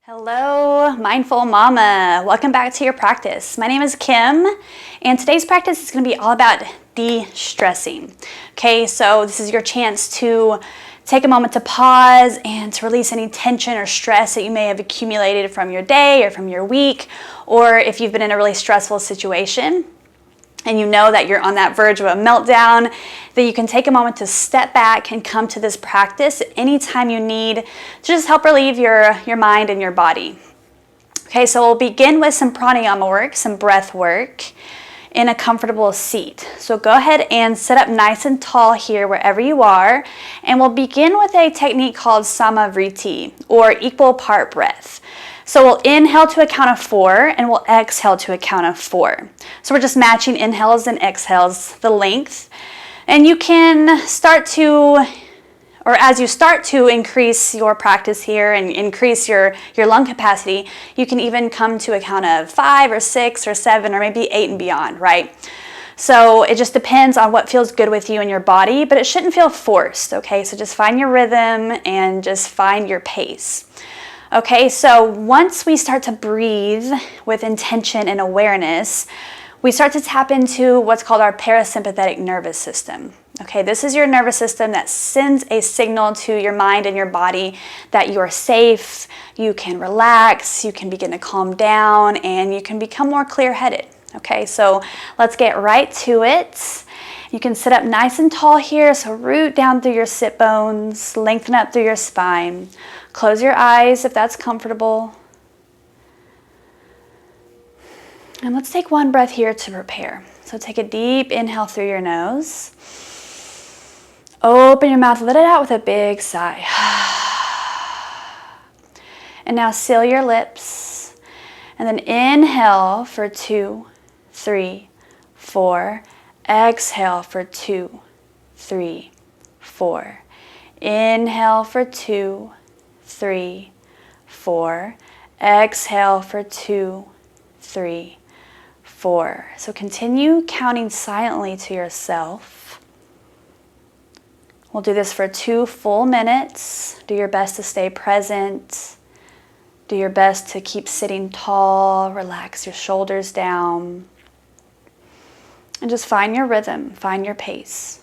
Hello, Mindful Mama. Welcome back to your practice. My name is Kim, and today's practice is going to be all about de-stressing. Okay, so this is your chance to take a moment to pause and to release any tension or stress that you may have accumulated from your day or from your week, or if you've been in a really stressful situation and you know that you're on that verge of a meltdown, that you can take a moment to step back and come to this practice anytime you need to just help relieve your mind and your body. Okay, so we'll begin with some pranayama work, some breath work in a comfortable seat. So go ahead and sit up nice and tall here wherever you are, and we'll begin with a technique called samavriti, or equal part breath. So we'll inhale to a count of 4 and we'll exhale to a count of 4. So we're just matching inhales and exhales, the length. And you can start to, or as you start to increase your practice here and increase your lung capacity, you can even come to a count of 5 or 6 or 7 or maybe 8 and beyond, right? So it just depends on what feels good with you and your body, but it shouldn't feel forced, okay? So just find your rhythm and just find your pace. Okay, so once we start to breathe with intention and awareness, we start to tap into what's called our parasympathetic nervous system. Okay, this is your nervous system that sends a signal to your mind and your body that you are safe, you can relax, you can begin to calm down, and you can become more clear-headed. Okay, so let's get right to it. You can sit up nice and tall here, so root down through your sit bones, lengthen up through your spine. Close your eyes if that's comfortable. And let's take one breath here to prepare. So take a deep inhale through your nose. Open your mouth, let it out with a big sigh. And now seal your lips. And then inhale for 2, 3, 4. Exhale for 2, 3, 4. Inhale for 2, 3, 4. Exhale for 2, 3, 4. So continue counting silently to yourself. We'll do this for 2 full minutes. Do your best to stay present. Do your best to keep sitting tall. Relax your shoulders down. And just find your rhythm, find your pace.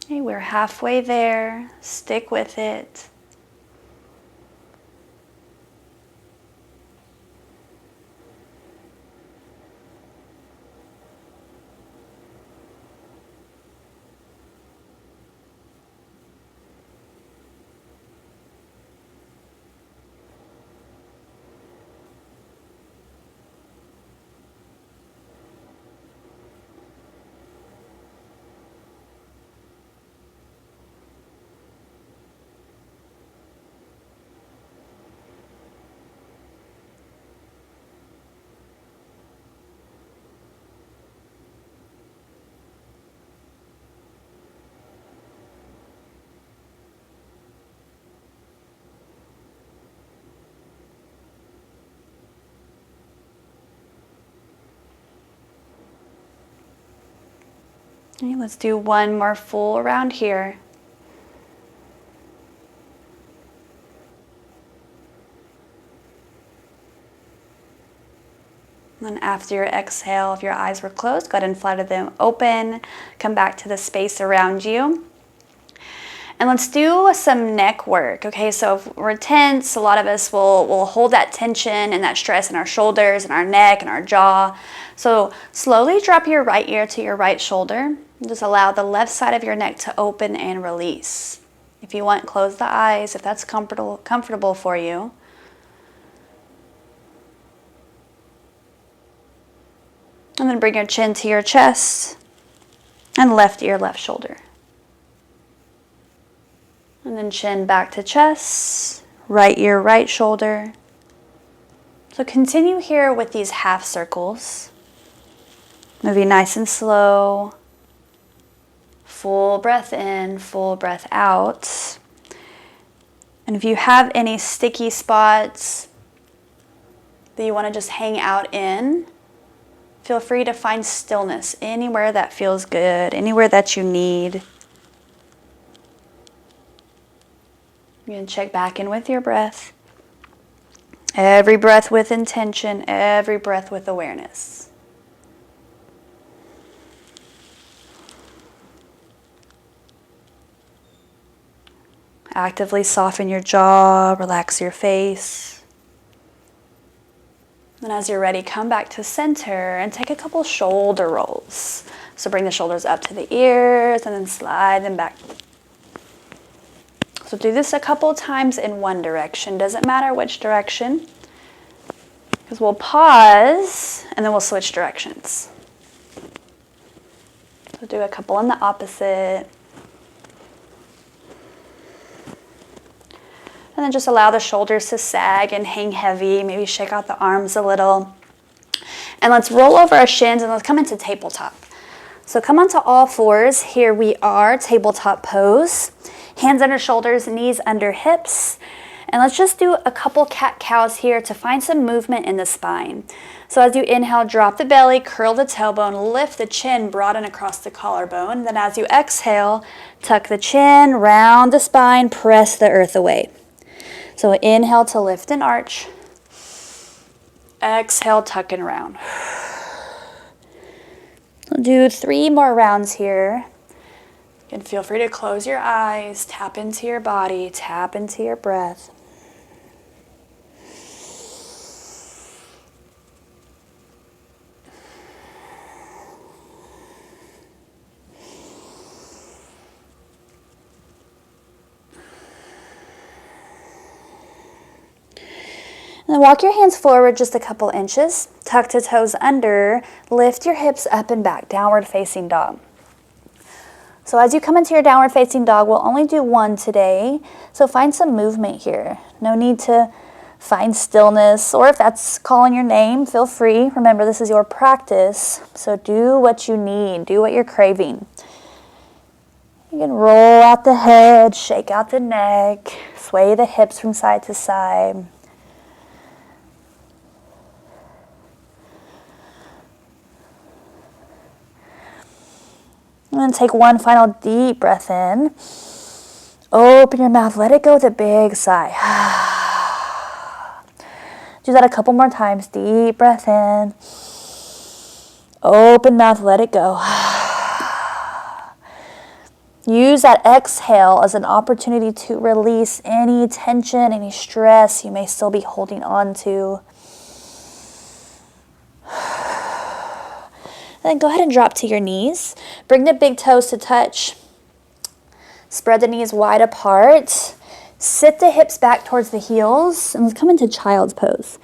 Okay, we're halfway there. Stick with it. Okay, let's do one more full round here. And then after your exhale, if your eyes were closed, go ahead and flutter them open. Come back to the space around you. And let's do some neck work. Okay, so if we're tense, a lot of us will hold that tension and that stress in our shoulders and our neck and our jaw. So slowly drop your right ear to your right shoulder. Just allow the left side of your neck to open and release. If you want, close the eyes if that's comfortable for you. And then bring your chin to your chest. And left ear, left shoulder. And then chin back to chest. Right ear, right shoulder. So continue here with these half circles. Moving nice and slow. Full breath in, full breath out. And if you have any sticky spots that you want to just hang out in, feel free to find stillness anywhere that feels good, anywhere that you need. You can check back in with your breath. Every breath with intention, every breath with awareness. Actively soften your jaw, relax your face. And as you're ready, come back to center and take a couple shoulder rolls. So bring the shoulders up to the ears and then slide them back. So do this a couple times in one direction. Doesn't matter which direction. Because we'll pause and then we'll switch directions. So do a couple in the opposite. And then just allow the shoulders to sag and hang heavy. Maybe shake out the arms a little. And let's roll over our shins and let's come into tabletop. So come onto all fours. Here we are, tabletop pose. Hands under shoulders, knees under hips. And let's just do a couple cat-cows here to find some movement in the spine. So as you inhale, drop the belly, curl the tailbone, lift the chin, broaden across the collarbone. Then as you exhale, tuck the chin, round the spine, press the earth away. So inhale to lift and arch. Exhale, tuck and round. We'll do 3 more rounds here. And feel free to close your eyes, tap into your body, tap into your breath. And then walk your hands forward just a couple inches, tuck the toes under, lift your hips up and back, downward facing dog. So as you come into your downward facing dog, we'll only do 1 today. So find some movement here. No need to find stillness, or if that's calling your name, feel free. Remember, this is your practice. So do what you need, do what you're craving. You can roll out the head, shake out the neck, sway the hips from side to side. And then take 1 final deep breath in. Open your mouth, let it go with a big sigh. Do that a couple more times. Deep breath in. Open mouth, let it go. Use that exhale as an opportunity to release any tension, any stress you may still be holding on to. Then go ahead and drop to your knees. Bring the big toes to touch. Spread the knees wide apart. Sit the hips back towards the heels. And let's come into child's pose.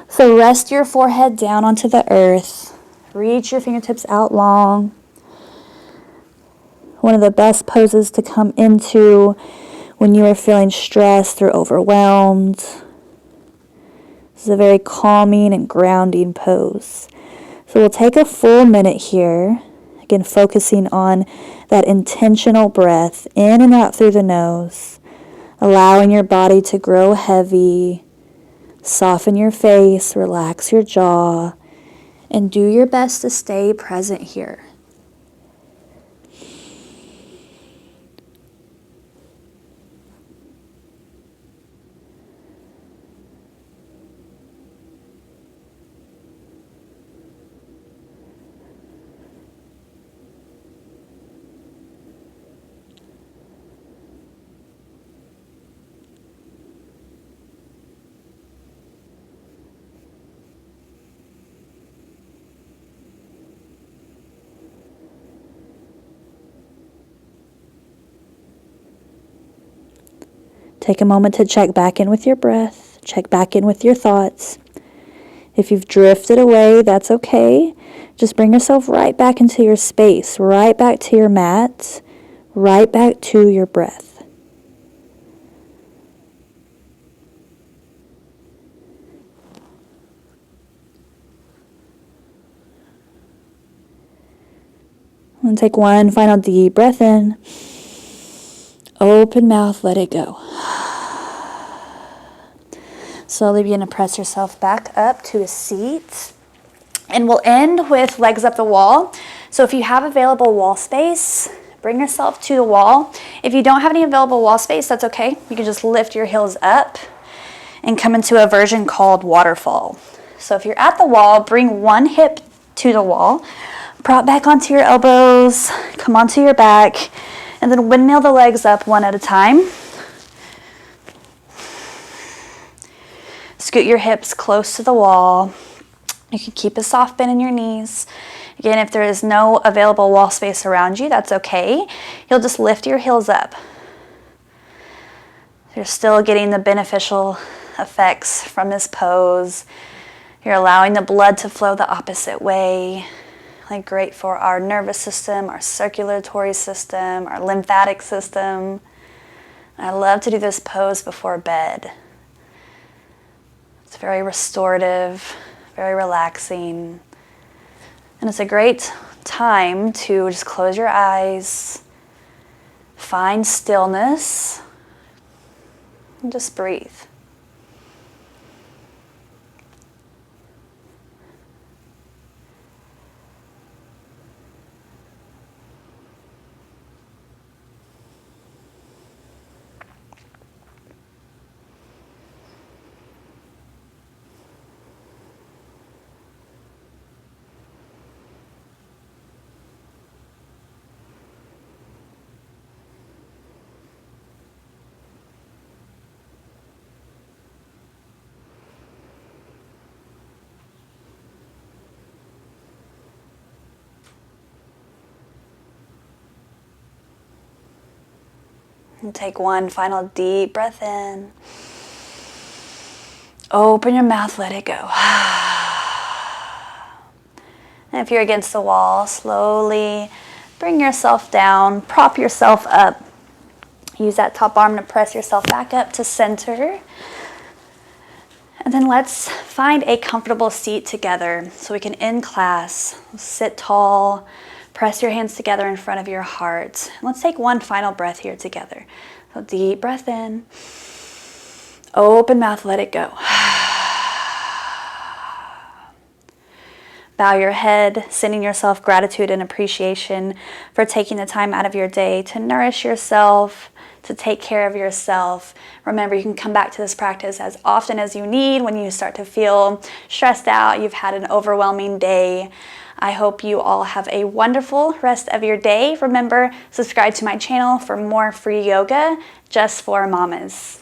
So rest your forehead down onto the earth. Reach your fingertips out long. One of the best poses to come into when you are feeling stressed or overwhelmed. This is a very calming and grounding pose. So we'll take a full minute here, again focusing on that intentional breath in and out through the nose, allowing your body to grow heavy, soften your face, relax your jaw, and do your best to stay present here. Take a moment to check back in with your breath, check back in with your thoughts. If you've drifted away, that's okay. Just bring yourself right back into your space, right back to your mat, right back to your breath. And take one final deep breath in. Open mouth, let it go. Slowly begin to press yourself back up to a seat. And we'll end with legs up the wall. So if you have available wall space, bring yourself to the wall. If you don't have any available wall space, that's okay. You can just lift your heels up and come into a version called waterfall. So if you're at the wall, bring one hip to the wall. Prop back onto your elbows, come onto your back, and then windmill the legs up one at a time. Scoot your hips close to the wall. You can keep a soft bend in your knees. Again, if there is no available wall space around you, that's okay. You'll just lift your heels up. You're still getting the beneficial effects from this pose. You're allowing the blood to flow the opposite way. Like great for our nervous system, our circulatory system, our lymphatic system. I love to do this pose before bed. It's very restorative, very relaxing. And it's a great time to just close your eyes, find stillness, and just breathe. And take one final deep breath in. Open your mouth, let it go. And if you're against the wall, slowly bring yourself down, prop yourself up. Use that top arm to press yourself back up to center. And then let's find a comfortable seat together so we can end class. Sit tall. Press your hands together in front of your heart. Let's take one final breath here together. So deep breath in. Open mouth, let it go. Bow your head, sending yourself gratitude and appreciation for taking the time out of your day to nourish yourself, to take care of yourself. Remember, you can come back to this practice as often as you need when you start to feel stressed out, you've had an overwhelming day. I hope you all have a wonderful rest of your day. Remember, subscribe to my channel for more free yoga just for mamas.